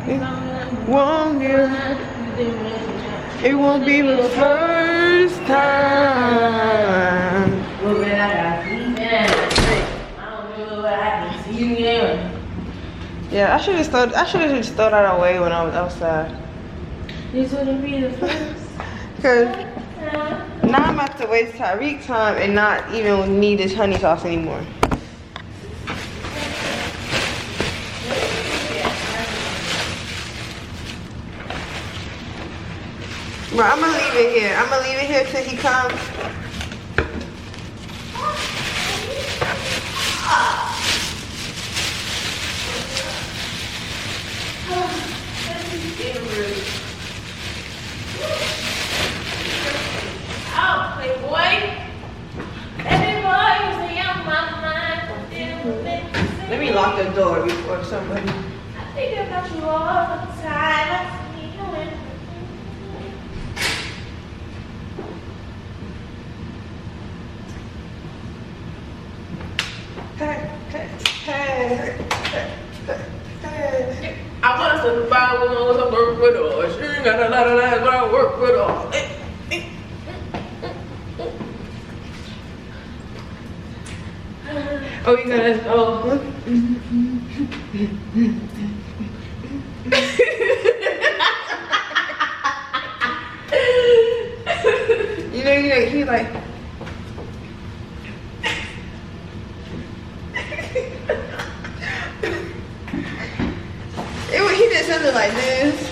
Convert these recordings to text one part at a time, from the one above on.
Won't give. It won't be the first time. Yeah, I should have just thrown that away when I was outside. This wouldn't be the first. Cause now I'm about to waste Tyreek time and not even need this honey sauce anymore. But I'm gonna leave it here. I'm gonna leave it here till he comes. Let me lock the door before somebody. I think about you all the time. I see you in. I want us to find a woman with some work with us. She ain't got a lot of that, but I work with us. Oh, you guys, oh. you know, he like. He did something like this.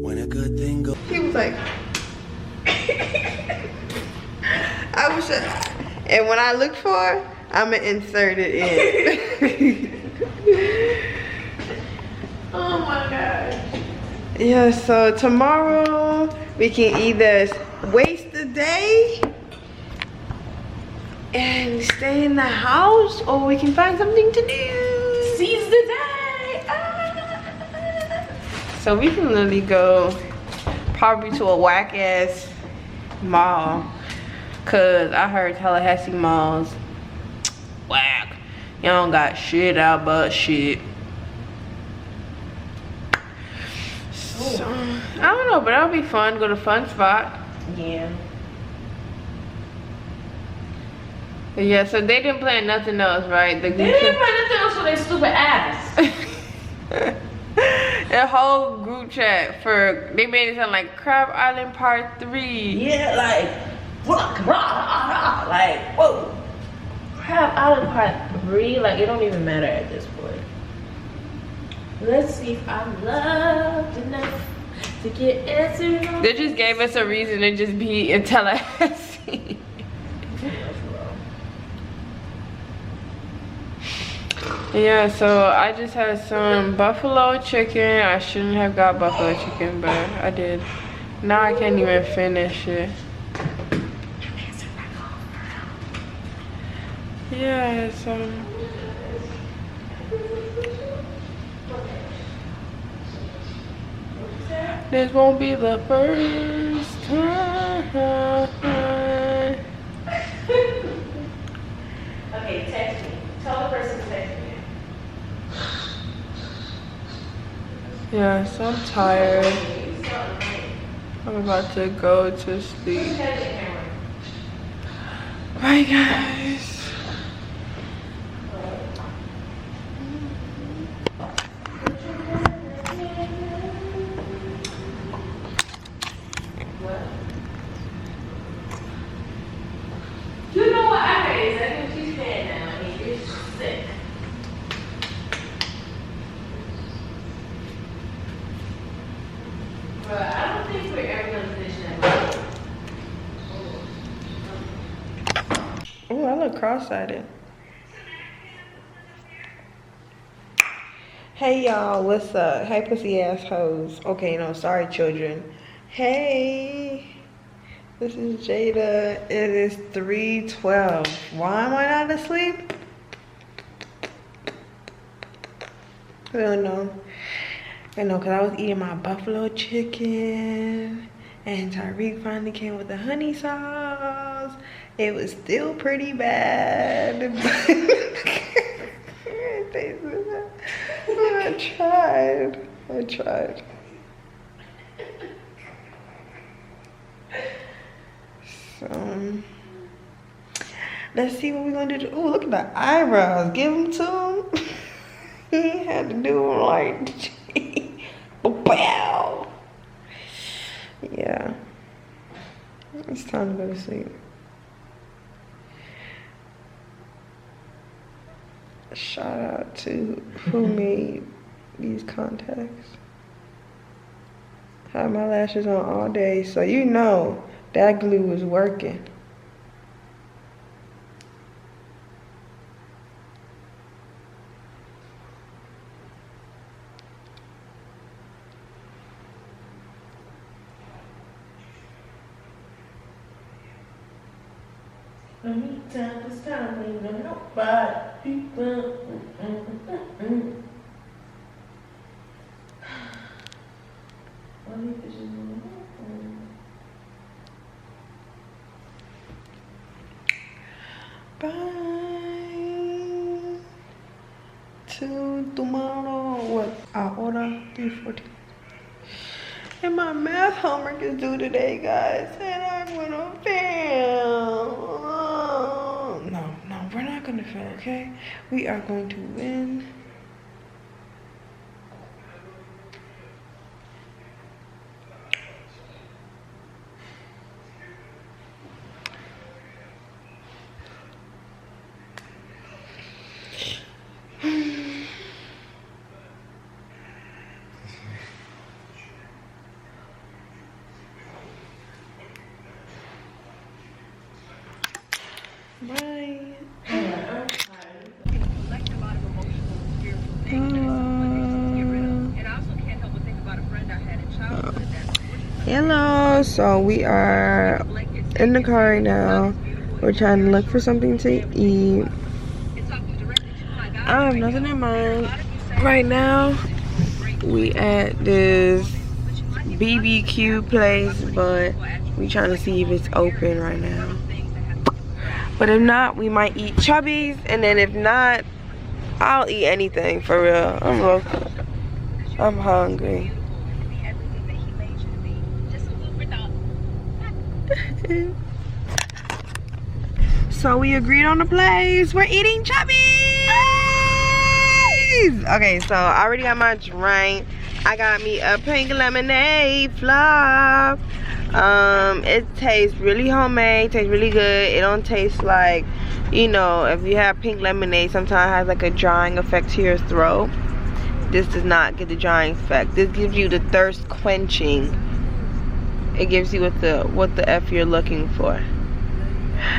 When a good thing goes. He was like, I wish and when I look for it, I'ma insert it in. Oh my God. Yeah, so tomorrow we can either waste the day and stay in the house, or we can find something to do. Seize the day. So we can literally go probably to a whack ass mall, cause I heard Tallahassee malls whack. You don't got shit out but shit. So, I don't know, but that'll be fun. Go to fun spot. Yeah. Yeah, so they didn't plan nothing else, right? They didn't plan nothing else for their stupid ass. The whole group chat for, they made it sound like Crab Island Part 3. Yeah, like, like, whoa. Crab Island Part 3, like, it don't even matter at this point. Let's see if I'm loved enough to get answered. They just gave us a reason to just be in Tallahassee. Yeah, so I just had some buffalo chicken. I shouldn't have got buffalo chicken, but I did. Now I can't even finish it. Yeah, so this won't be the first time. Okay, text me. Tell the person to text me. Yeah, so I'm tired. I'm about to go to sleep. Bye, guys. You know what I heard is that when she's dead now and you're sick. But I don't think we're ever gonna finish that. Oh, I look cross-eyed. Hey y'all, what's up? Hey pussy ass hoes. Okay, no, sorry children. Hey, this is Jada. It is 3:12. Why am I not asleep? I don't know. I know, cause I was eating my buffalo chicken And Tyreek finally came with the honey sauce. It was still pretty bad. I tried. So let's see what we're gonna do. Oh, look at the eyebrows. Give them to him. He had to do them like wow. Yeah. It's time to go to sleep. Shout out to who made these contacts. Had my lashes on all day, so you know that glue is working. Anytime it's time, ain't gonna nobody people. Bye. Till tomorrow. What? Ahora 3:14. And my math homework is due today, guys. And I'm gonna fail. No, we're not gonna fail, okay? We are going to win. Bye. Hello, so we are in the car right now. We're trying to look for something to eat. I have nothing in mind. Right now, we at this BBQ place, but we trying to see if it's open right now. But if not, we might eat Chubby's, and then if not, I'll eat anything for real. I'm hungry. So we agreed on the place. We're eating Chubby's. Okay, so I already got my drink. I got me a pink lemonade flop. It tastes really homemade, tastes really good. It don't taste like, you know, if you have pink lemonade, sometimes it has like a drying effect to your throat. This does not get the drying effect. This gives you the thirst quenching. It gives you what the F you're looking for.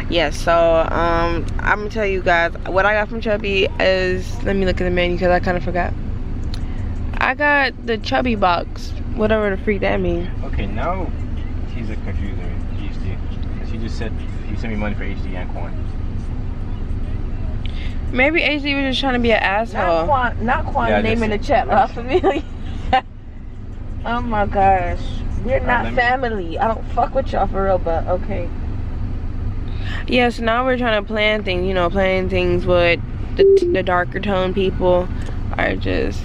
Yeah, so I'm gonna tell you guys what I got from Chubby is, let me look at the menu because I kind of forgot. I got the Chubby box, whatever the freak that means. Okay, now he's a confuser, HD. Because he just said he sent me money for HD and corn. Maybe HD was just trying to be an asshole. Not Quan Yeah, name in the chat, La Familia. Oh my gosh. We're not family. I don't fuck with y'all for real, but okay. Yeah, so now we're trying to plan things, you know, playing things with the darker tone people are just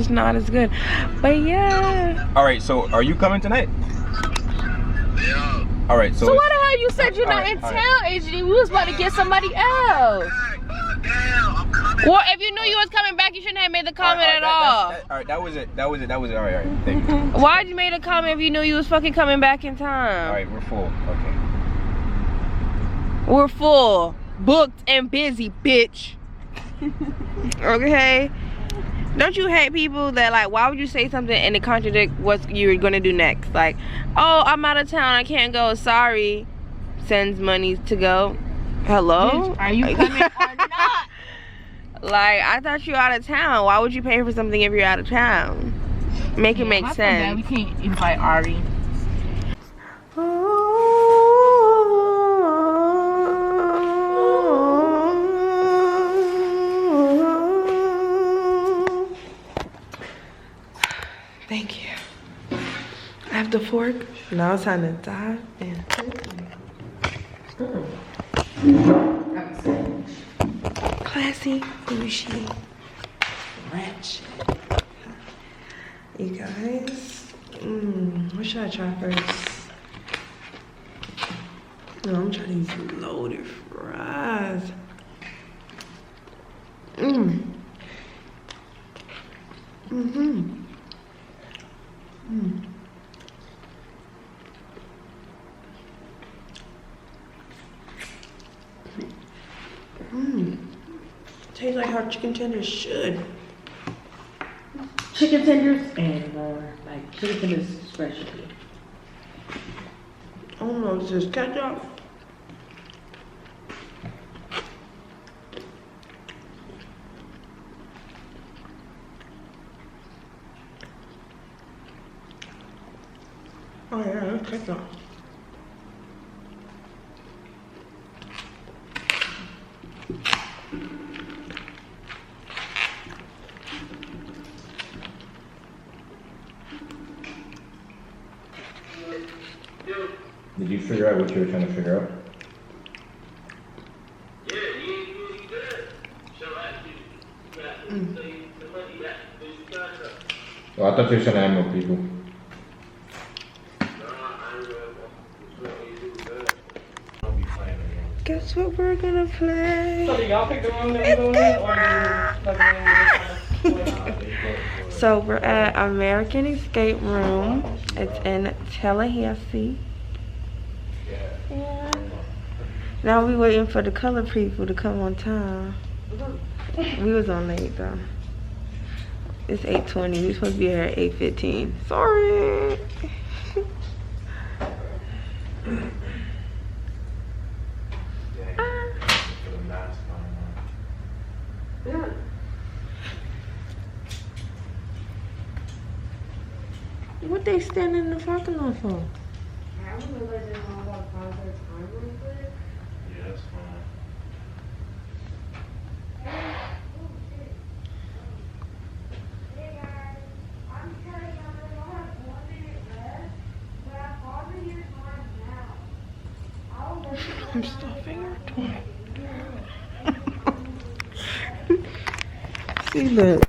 not as good. But yeah. Alright, so are you coming tonight? Yeah. Alright, So why the hell you said you're not in town, HD? We was about to get somebody else. Well, if you knew you was coming back, you shouldn't have made the comment at all. Alright, that was it. Alright, thank you. Why'd you make a comment if you knew you was fucking coming back in time? Alright, we're full. Okay. We're full, booked, and busy, bitch. Okay? Don't you hate people that, like, why would you say something and it contradict what you're gonna do next? Like, oh, I'm out of town, I can't go, sorry. Sends money to go. Hello? Bitch, are you coming or not? Like, I thought you were out of town. Why would you pay for something if you're out of town? Make it make sense. We can't invite Ari. Thank you. pork. Now it's time to dive in. Classy, bougie, ratchet. You guys, what should I try first? No, I'm trying these loaded fries. Tastes like how chicken tenders should. Chicken tenders and like chicken tenders especially. I don't know, it's just ketchup. Oh yeah, that's ketchup. Did you figure out what you were trying to figure out? Yeah, you good. So I you the money back. You got it. Oh, I thought you were trying to add more people. Guess what we're gonna play? So do y'all pick the room that we're going in, or So we're at American Escape Room. It's in Tallahassee. Yeah. Now we waiting for the color people to come on time. We was on late though. It's 8:20. We supposed to be here at 8:15. Sorry. What they standing in the parking lot for? I don't know if I just want to pause their time real quick. Yeah, that's fine. Hey guys, I'm telling you, I only have 1 minute left, but I'm pausing your time now. I'll let you I'm stuffing her toy. See, look.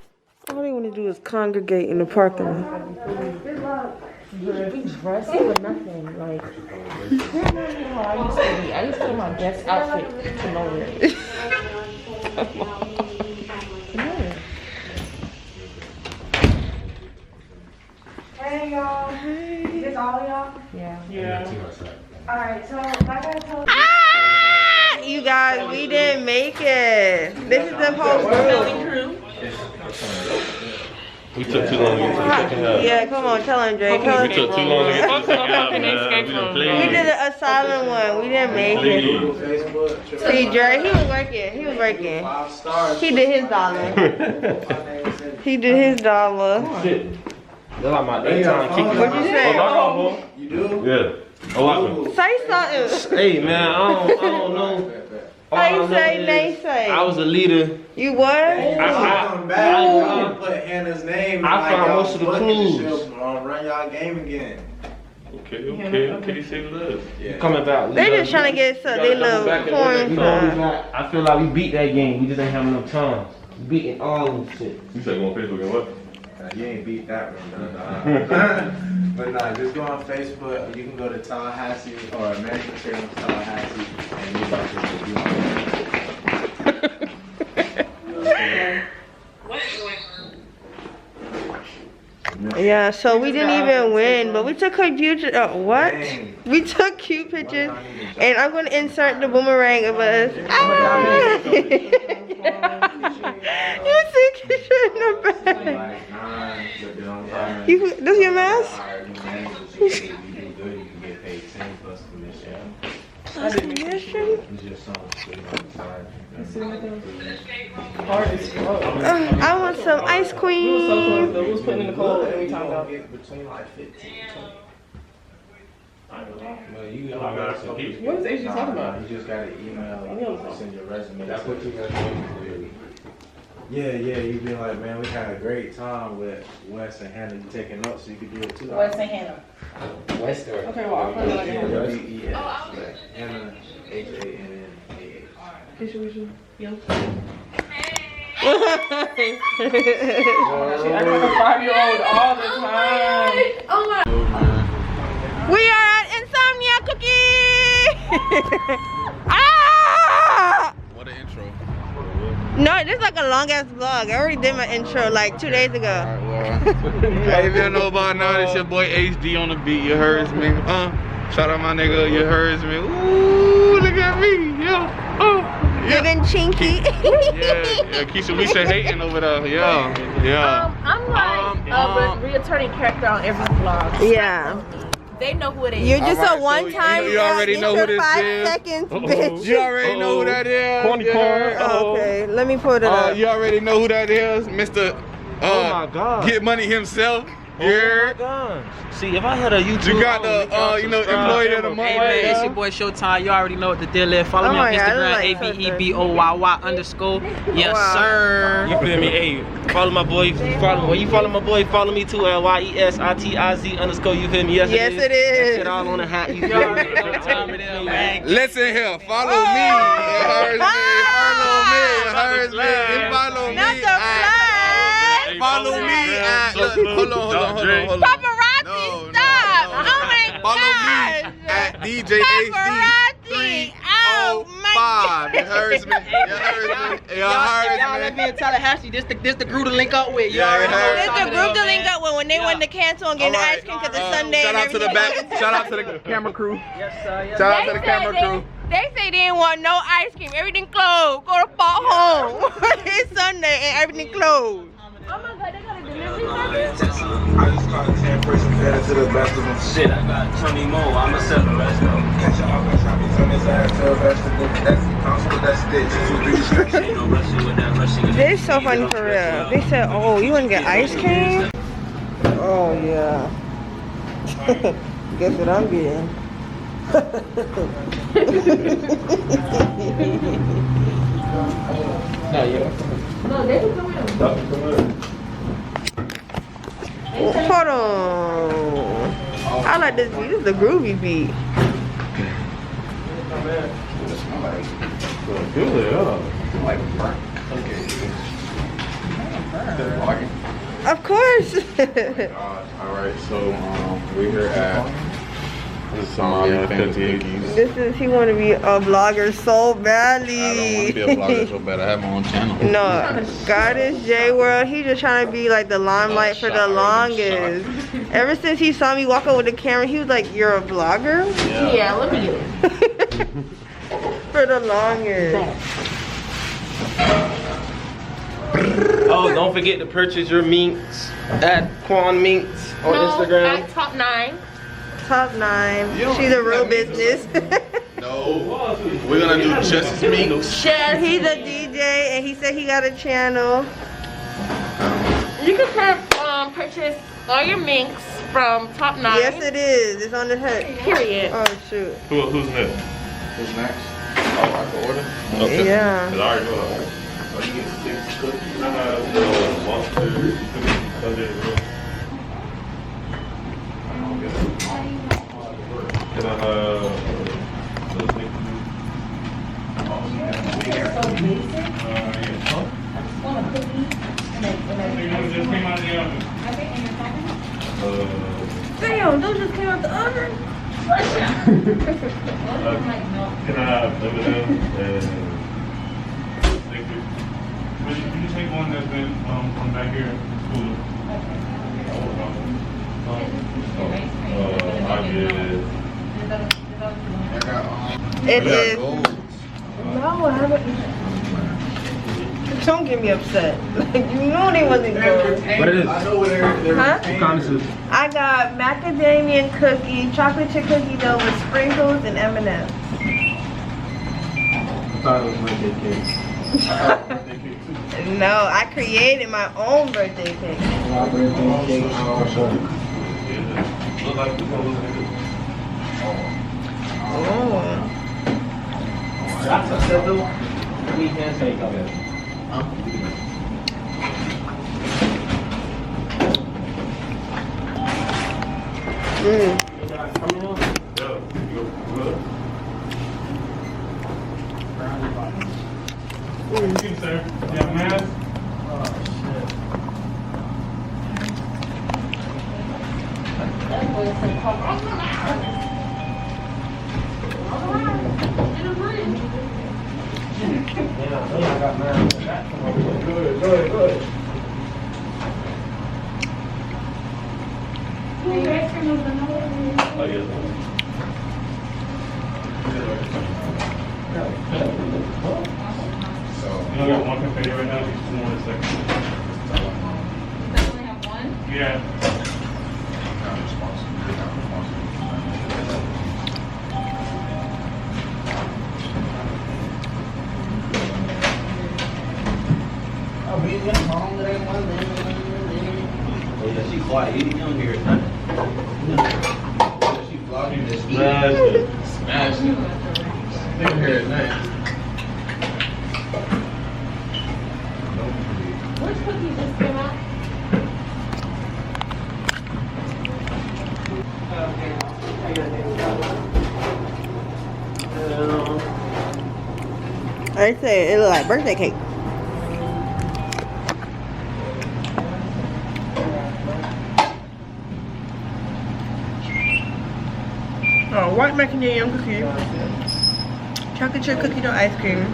All they want to do is congregate in the parking lot. Good luck. we dressed for nothing? Like, I remember how I used to be. I used to wear my best outfit to nowhere. Hey y'all. Hey. Is this all y'all? Yeah. Alright, so like I told you. Ah! You guys, we didn't make it. This is the whole group. We took too long to get to the second half. Yeah, come on, tell him, Dre. Tell We him. took too long to get to the second half, man. We done We played. did an asylum one. We didn't make it. See, Dre, he was working. He was working. He did his dollar. He did his dollar. Shit. That's like my daytime kicking. What'd you say? Oh, no, You do? yeah. Oh, what happened? Say something. Hey man, I don't know. All I How you know say, is they say? I was a leader. You what? I Come back. I- Put Hannah's name. I found most of the clues. Run y'all game again. Okay, say less. Yeah. coming back. They just trying to get some they little corn We gonna be back. I feel like we beat that game. We just ain't have enough time. Beating all of the shit. You said go on Facebook and what? You ain't beat that one, But nah, just go on Facebook. You can go to Tallahassee or Manique Here in Tallahassee, and you about to be on. Yeah, so we didn't even win, but we took cute pictures. What? Dang. We took cute pictures, and I'm gonna insert the boomerang of us. Ah! You see Keisha in the back. Like 9, but don't time. You, this your mask? You do good, you can get paid 10 plus commission. Plus commission? It's just something on the side. Hard as fuck. I want some ice We was so close cream. though. We was putting in the cold every time though. Get between like 15 and 20. Well, you got some people. What is AJ talking about? You just gotta email, send your resume. That's what you gotta do. Yeah, you be like, man, we had a great time with Wes and Hannah. You taking notes so you could do it too. West and Hannah. Western. Okay, well, I'll put it like that. Anna, H-A-N-N-A-H. She acts like a 5-year-old all the time. Oh my. We are at Insomnia Cookie! Ah! What an intro. No, this is like a long ass vlog. I already did my intro like 2 days ago. Hey, if you don't know about now, it's your boy HD on the beat. You heard me. Shout out my nigga. You heard me. Ooh, look at me. Yeah. Giving chinky. Yeah. Keisha Lisa hating over there. Yeah. I'm like a returning character on every vlog. Yeah. They know who it is. You're just Alright, a one-time. you already know who this 5 is. seconds, bitch. You already know who that is. Corny corn. Oh, okay, let me pull it up. You already know who that is, Mr. Oh my God. Get Money himself. Oh my God. See, if I had a YouTube, You got the, employee of the month. Hey man, it's your boy Showtime. You already know what the deal is. Follow Oh me on my God, I Instagram, like ABEBOYY_. Yes, Wow. sir. You feel me? Hey, follow my boy. When you follow my boy, follow me too. YESITIZ_. You feel me? Yes, it is. That shit all on the hat. You You feel me? already know what time it is, man. Listen here, follow me. You heard me. Follow me. You heard me. You follow me. Not the flag. Follow me at. Look, hold on. Paparazzi, No. stop. Oh my Follow God. me at DJ Paparazzi. Oh my God. HD305. You heard me. Y'all let me in Tallahassee. This the group to link up with. You already know what This time the it group is, to link man. up with when they want to cancel and get the ice cream because it's Sunday. Shout and out to the everything. back. Shout out to the camera crew. Yes, sir. Yes, Shout out They to the said camera crew. They say they didn't want no ice cream. Everything closed. Go to fall home. It's Sunday and everything closed. Oh my God, they got a delivery service. I just caught 10 person better to the best of them. Shit, I got 20 more. I'ma sell the rest of them. Catch your office, try to turn his ass to a vegetable. That's the constable, that's it. Ain't no rushing with that rushing. This is so funny for real. They said, oh, you want to get ice cream? Oh, yeah. Guess what I'm getting? No, they can come in. Hold on. I like this beat. This is the groovy beat. Of course. Alright, so we're here at Insomnia Cookies. This is, he want to be a vlogger so badly. I don't want to be a vlogger so bad. I have my own channel. No, Goddess J World, he just trying to be like the limelight for the longest. Ever since he saw me walk up with the camera, he was like, you're a vlogger? Yeah, let me get it. For the longest. Oh, don't forget to purchase your minks at Quan Minks on Instagram. At Top 9. Top 9. She's a real business. No, we're gonna do just as me. He's a DJ and he said he got a channel. You can purchase all your minks from Top 9. Yes, it is. It's on the head. Period. Oh, shoot. Who's next? Who's next? Oh, I can order. Okay. Yeah. Cause I already know that. Oh, you get 6 cookies. Can I Damn, those just came out the oven. Can I have M&M's and Snickers? Can you take one that's been from back here? Cool. It is. No, I haven't. Don't get me upset. Like, you know they wasn't good. What it is? Huh? I got macadamia cookie, chocolate chip cookie dough with sprinkles and M&M's. I thought it was birthday cake. No, I created my own birthday cake. My birthday cake. Oh. That's acceptable. We can take of it. You only got one confetti right now, just two more in a second. Only have one? Yeah. Oh yeah, she quiet. You don't hear nothing. She vlogging this week. Smash it. Smash it. They don't hear it night. Which cookie just came out? I say it look like birthday cake. Oh, white macadamia cookie, chocolate chip cookie dough ice cream,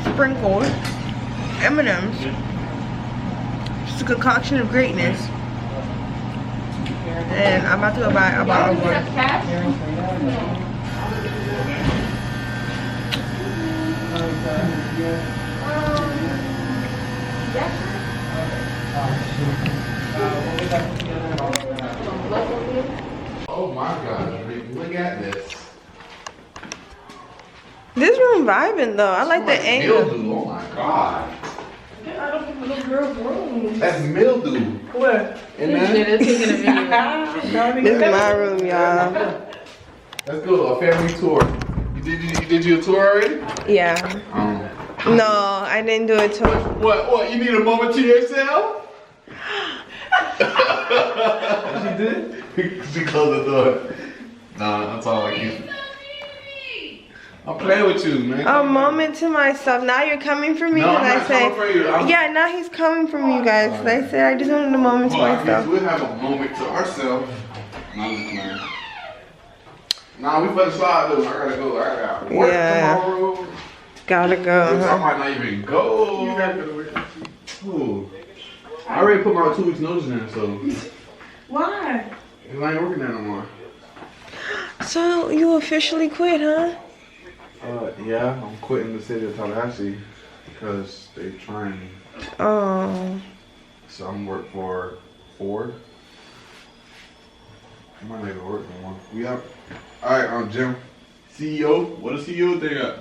sprinkled M&M's. It's a concoction of greatness. And I'm about to go buy a bottle of water. Oh my God, look at this. This room vibing though. I like the angle. Mildew, oh my God. Get out of the little girl's room. That's mildew. What? And then, This is my room, y'all. let's go to a family tour. You did your tour already? Yeah. No, I didn't do it till. What? You need a moment to yourself? She did? She closed the door. Nah, that's all I keep. I'm playing with you, man. A moment to myself. Now you're coming for me No, because I'm I not said. coming for you. Yeah, now he's coming for me, you guys. I said I just wanted a moment to Well, I guess myself. we'll have a moment to ourselves. Nah, just playing. Nah, we finna slide though. I gotta go. I got work tomorrow. Gotta go. I might not even go. You gotta go to work. Ooh. I already put my 2 weeks notice in, so. Why? Cause I ain't working there no more. So you officially quit, huh? Yeah, I'm quitting the city of Tallahassee because they trying me. Oh. So I'm work for Ford. I might not even work no more. We have. All right, Jim. CEO. What does CEO think of?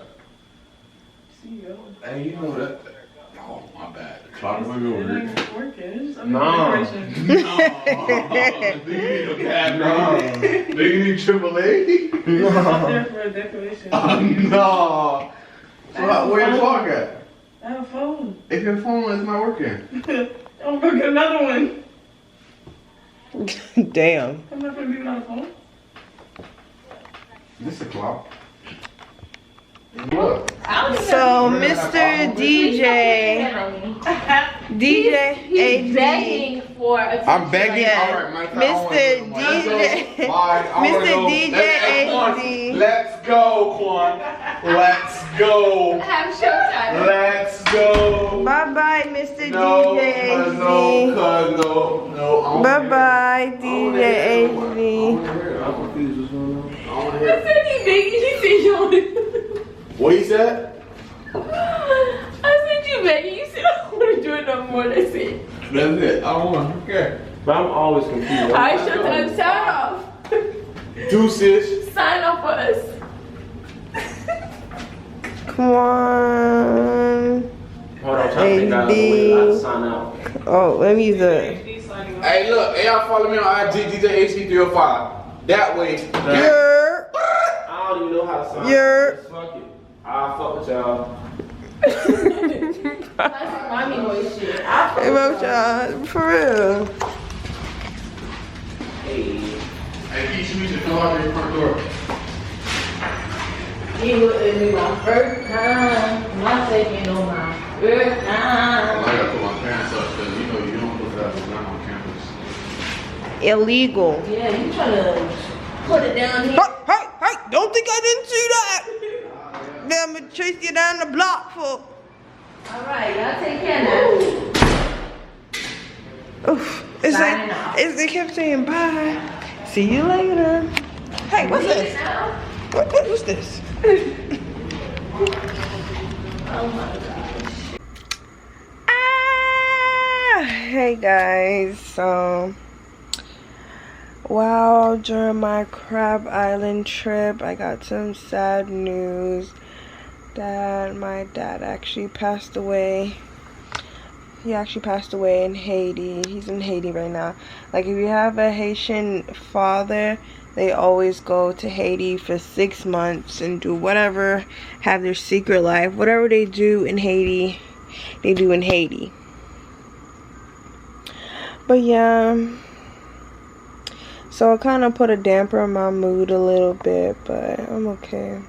CEO. Hey, you know that. Oh, my bad. The clock might be working. Working. No. No. Do you need a cab? No. Do you need AAA? No. Up there for a decoration. Oh, no. So where your clock at? I have a phone. If your phone is not working. I'm gonna get another one. Damn. I'm not gonna be without a phone. This is a clock. Look. So Mr. DJ He's begging for attention. I'm begging. Yeah. All right, my Mr. DJ HD. Let's go, Quan. Let's go. Have showtime. Let's go. Bye bye, Mr. No, DJ cuz HD. no. Bye bye, DJ HD. I'm confused. What's going on? I wanna hear. said he begging, he said you only. What he said? I said you begging, you said I don't want to do it no more, that's it. That's it. I don't want. Okay. But I'm always confused. Alright, showtime, sign off. Deuces. Sign off for us. Come on. Hold on, I'm trying to think out the way I sign out. Oh, let me use the. Hey, look. Hey, y'all follow me on IG DJ HD305. That way. Yeah. I don't even know how to sign out. Yeah. Just fuck it. I'll fuck with y'all. That's mommy voice shit. Hey, y'all, for real. Hey. Hey, Keisha, we should come out this front door. He wouldn't be my first time. My second or my first time. I gotta put my pants up because you know you don't put that down on campus. Illegal. Yeah, you trying to put it down here. Hey, don't think I didn't see that. Then I'm gonna chase you down the block for. Alright, y'all take care now. Oof. They kept saying bye. See you later. Hey, what's this? What's this? Oh my gosh. Hey guys, so wow, during my Crab Island trip, I got some sad news that my dad actually passed away. He actually passed away in Haiti. He's in Haiti right now. Like, if you have a Haitian father, they always go to Haiti for 6 months and do whatever, have their secret life. Whatever they do in Haiti, they do in Haiti. But yeah, so it kind of put a damper on my mood a little bit, but I'm okay.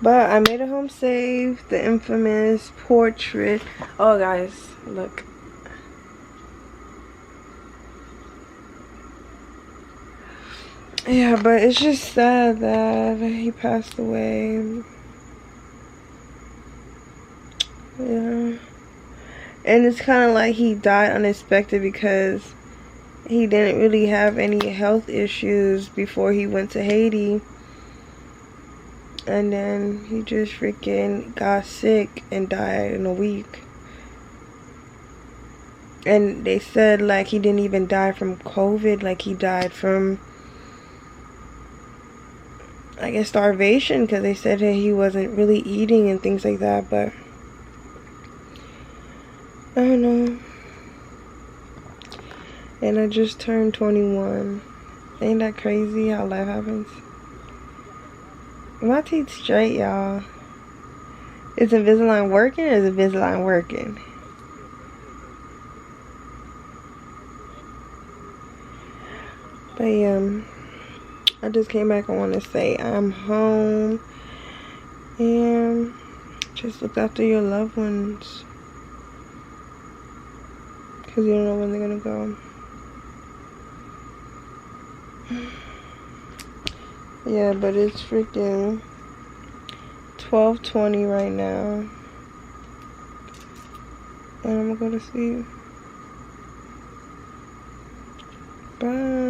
But I made it home safe. The infamous portrait. Oh guys, look. Yeah, but it's just sad that he passed away. Yeah. And it's kind of like he died unexpected because he didn't really have any health issues before he went to Haiti. And then he just freaking got sick and died in a week. And they said like he didn't even die from COVID, like he died from, I guess, starvation, because they said that he wasn't really eating and things like that. But I don't know. And I just turned 21. Ain't that crazy how life happens? My teeth straight, y'all. Is Invisalign working or is Invisalign working? But yeah, I just came back. I want to say I'm home. And just look after your loved ones, because you don't know when they're going to go. Yeah, but it's freaking 12:20 right now. And I'm gonna go to sleep. Bye.